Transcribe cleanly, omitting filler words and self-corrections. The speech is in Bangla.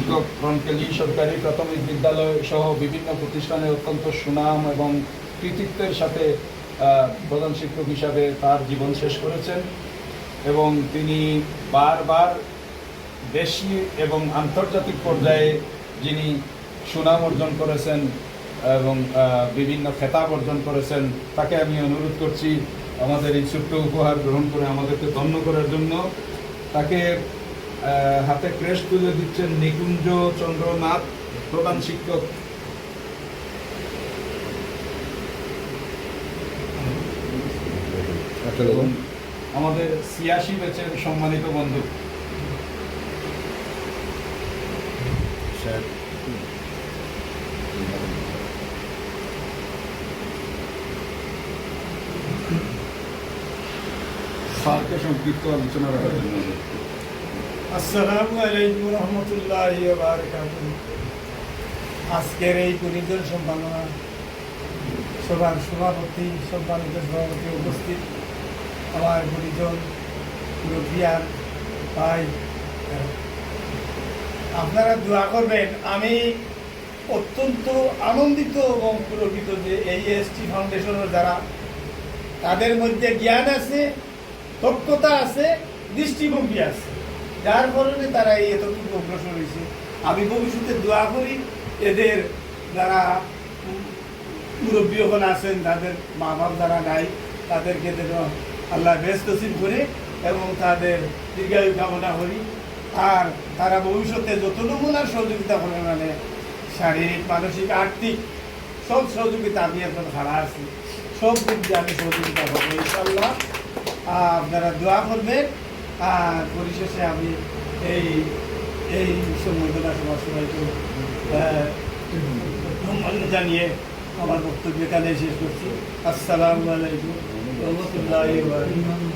শিক্ষক রনকেলি সরকারি প্রাথমিক বিদ্যালয় সহ বিভিন্ন প্রতিষ্ঠানে অত্যন্ত সুনাম এবং কৃতিত্বের সাথে প্রধান শিক্ষক হিসাবে তার জীবন শেষ করেছেন এবং তিনি বারবার দেশি এবং আন্তর্জাতিক পর্যায়ে যিনি সুনাম অর্জন করেছেন এবং বিভিন্ন খেতাব অর্জন করেছেন, তাকে আমি অনুরোধ করছি আমাদের এই ছোট্ট উপহার গ্রহণ করে আমাদেরকে ধন্য করার জন্য। তাকে হাতে ক্রেস্ট তুলে দিচ্ছেন নিকুঞ্জ চন্দ্রনাথ, প্রধান শিক্ষক। আমাদের ৮৬ ব্যাচের সম্মানিত বন্ধু স্যারকে সংক্ষিপ্ত আলোচনা রাখার জন্য। আসসালামু আলাইকুম রহমতুল্লাহি ওয়া বারাকাতুহু। আজকের এই পরিজন সম্মাননা সভার সভাপতি, সম্মানিত সভাপতি উপস্থিত, আমার পরিজন মুরব্বিয়ান ভাই, আপনারা দোয়া করবেন। আমি অত্যন্ত আনন্দিত এবং পুলকিত যে এই এসটি ফাউন্ডেশনের যারা, তাদের মধ্যে জ্ঞান আছে, দক্ষতা আছে, দৃষ্টিভঙ্গি আছে, যার কারণে তারা এই এতটুকু অগ্রসর হয়েছে। আমি ভবিষ্যতে দোয়া করি এদের যারা মুরব্বী ওখানে আছেন, তাদের মা বাপ যারা নাই, তাদেরকে যেন আল্লাহ বেশ নসিব করে এবং তাদের দীর্ঘায়ু কামনা করি। আর তারা ভবিষ্যতে যত নমুনার সহযোগিতা করে, মানে শারীরিক, মানসিক, আর্থিক সব সহযোগিতা আমি এখন খাড়া আছি, সব দিক দিয়ে আমি সহযোগিতা করবো ইনশাল্লাহ। আপনারা দোয়া করবেন। আর পরিশেষে আমি এই সম্বোধনা সবাইকে জানিয়ে আমার বক্তব্য এখানে শেষ করছি। আসসালামু আলাইকুম রহমতুল্লাহি ওয়া বারাকাতুহু।